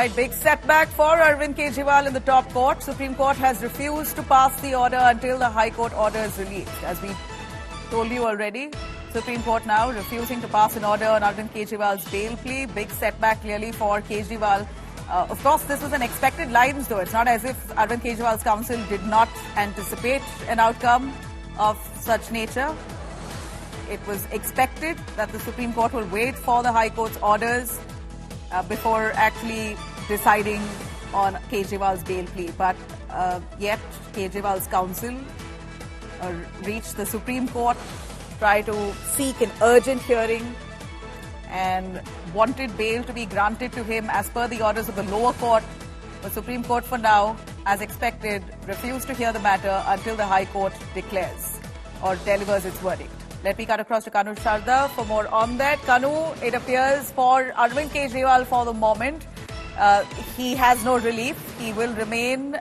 Right, big setback for Arvind Kejriwal in the top court. Supreme Court has refused to pass the order until the High Court order is released. As we told you already, Supreme Court now refusing to pass an order on Arvind Kejriwal's bail plea. Big setback clearly for Kejriwal. Of course, this was an expected lines though. It's not as if Arvind Kejriwal's counsel did not anticipate an outcome of such nature. It was expected that the Supreme Court will wait for the High Court's orders before actually deciding on Kejriwal's bail plea. But yet Kejriwal's counsel reached the Supreme Court, tried to seek an urgent hearing and wanted bail to be granted to him as per the orders of the lower court. The Supreme Court for now, as expected, refused to hear the matter until the High Court declares or delivers its verdict. Let me cut across to Kanu Sharda for more on that. Kanu, it appears for Arvind Kejriwal for the moment, he has no relief. He will remain,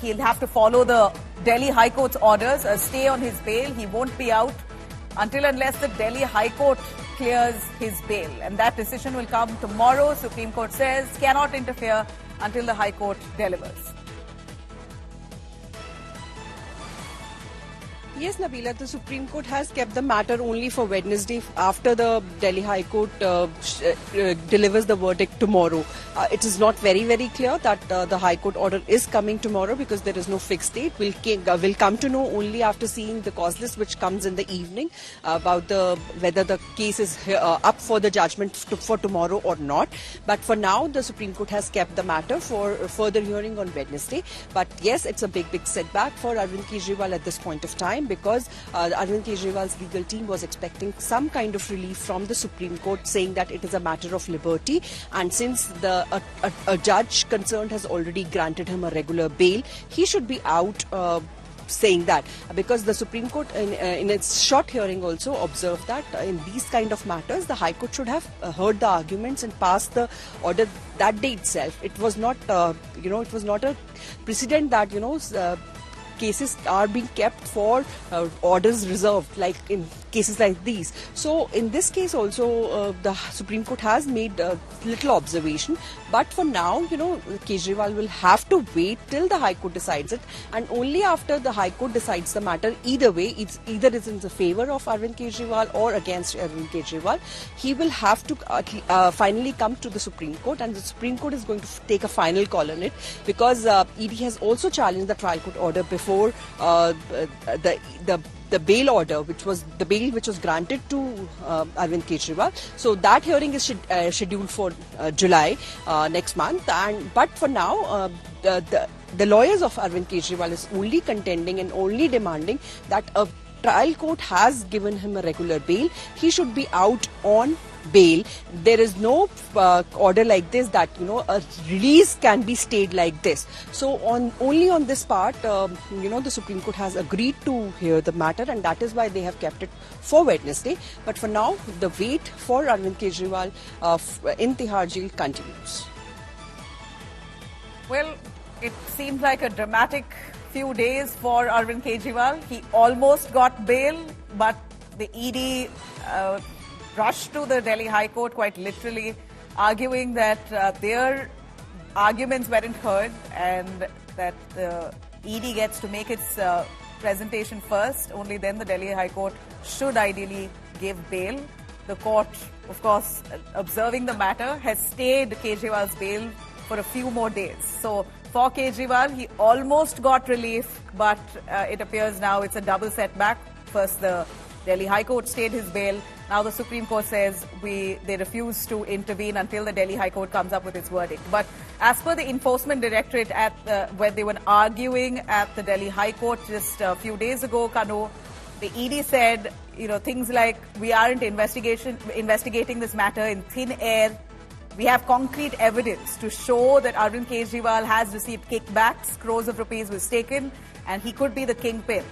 he'll have to follow the Delhi High Court's orders, a stay on his bail. He won't be out until unless the Delhi High Court clears his bail. And that decision will come tomorrow. Supreme Court says cannot interfere until the High Court delivers. Yes, Nabila, the Supreme Court has kept the matter only for Wednesday after the Delhi High Court delivers the verdict tomorrow. It is not very clear that the High Court order is coming tomorrow because there is no fixed date. We'll come to know only after seeing the cause list, which comes in the evening, about whether the case is up for the judgment for tomorrow or not. But for now, the Supreme Court has kept the matter for further hearing on Wednesday. But yes, it's a big setback for Arvind Kejriwal at this point of time, because Arvind Kejriwal's legal team was expecting some kind of relief from the Supreme Court, saying that it is a matter of liberty, and since a judge concerned has already granted him a regular bail, he should be out, saying that, because the Supreme Court in its short hearing also observed that in these kind of matters the High Court should have heard the arguments and passed the order that day itself. It was not it was not a precedent that cases are being kept for orders reserved, like in cases like these. So in this case also the Supreme Court has made little observation, but for now Kejriwal will have to wait till the High Court decides it, and only after the High Court decides the matter, either way, it's in the favor of Arvind Kejriwal or against Arvind Kejriwal, he will have to finally come to the Supreme Court, and the Supreme Court is going to take a final call on it, because ED has also challenged the trial court order before the bail order, which was granted to Arvind Kejriwal. So that hearing is scheduled for July next month. But for now, the lawyers of Arvind Kejriwal is only contending and only demanding that a trial court has given him a regular bail. He should be out on bail. There is no order like this that a release can be stayed like this. So only on this part the Supreme Court has agreed to hear the matter, and that is why they have kept it for Wednesday. But for now, the wait for Arvind Kejriwal in Tihar jail continues. Well, it seems like a dramatic few days for Arvind Kejriwal. He almost got bail, but the ED rushed to the Delhi High Court, quite literally, arguing that their arguments weren't heard and that the ED gets to make its presentation first. Only then the Delhi High Court should ideally give bail. The court, of course, observing the matter, has stayed Kejriwal's bail for a few more days. So for Kejriwal, he almost got relief, but it appears now it's a double setback. First, the Delhi High Court stayed his bail. Now the Supreme Court says they refuse to intervene until the Delhi High Court comes up with its verdict. But as per the Enforcement Directorate, where they were arguing at the Delhi High Court just a few days ago, Kanu, the ED said, things like, we aren't investigating this matter in thin air. We have concrete evidence to show that Arvind Kejriwal has received kickbacks, crores of rupees was taken, and he could be the kingpin.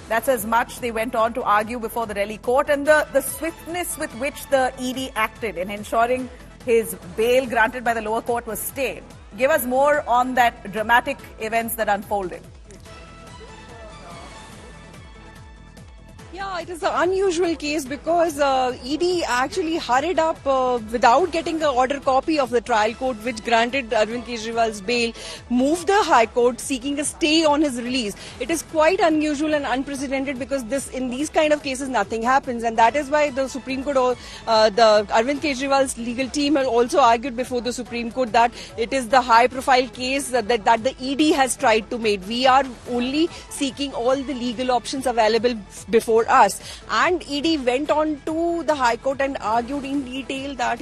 That's as much they went on to argue before the Delhi court, and the swiftness with which the ED acted in ensuring his bail granted by the lower court was stayed. Give us more on that dramatic events that unfolded. Yeah, it is an unusual case because ED actually hurried up without getting an order copy of the trial court which granted Arvind Kejriwal's bail, moved the High Court seeking a stay on his release. It is quite unusual and unprecedented because in these kind of cases nothing happens, and that is why the Supreme Court, the Arvind Kejriwal's legal team also argued before the Supreme Court that it is the high-profile case that the ED has tried to make. We are only seeking all the legal options available before us, and ED went on to the High Court and argued in detail that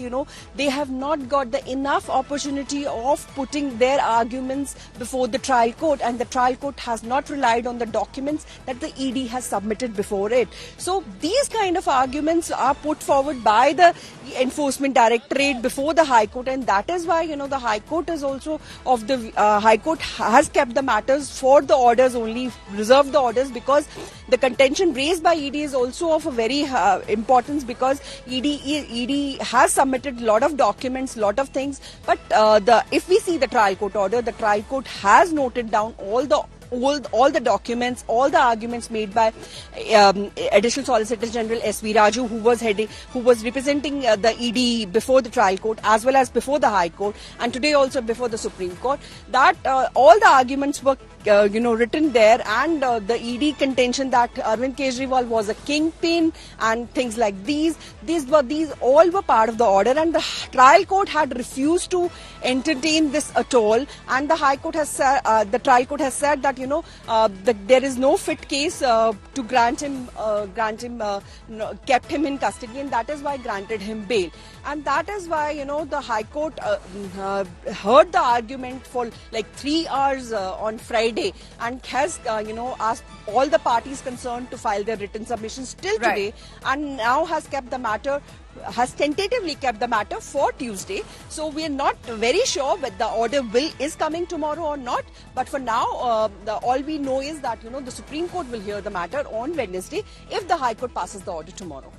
they have not got the enough opportunity of putting their arguments before the trial court, and the trial court has not relied on the documents that the ED has submitted before it. So these kind of arguments are put forward by the Enforcement Directorate before the High Court, and that is why the High Court is also of the High Court has kept the matters for the orders only, reserved the orders, because the contention raised by ED is also of a very importance, because ED has submitted a lot of documents, lot of things, but if we see the trial court order, the trial court has noted down all the documents, all the arguments made by Additional Solicitor General S.V. Raju, who was representing the ED before the trial court as well as before the High Court, and today also before the Supreme Court. That all the arguments were written there, and the ED contention that Arvind Kejriwal was a kingpin and things like these all were part of the order, and the trial court had refused to entertain this at all, and the High Court has the trial court has said that that there is no fit case to grant him kept him in custody, and that is why granted him bail. And that is why the High Court heard the argument for like 3 hours on Friday, and has asked all the parties concerned to file their written submissions till today, and now has tentatively kept the matter for Tuesday. So we are not very sure whether the order is coming tomorrow or not, but for now all we know is that the Supreme Court will hear the matter on Wednesday if the High Court passes the order tomorrow.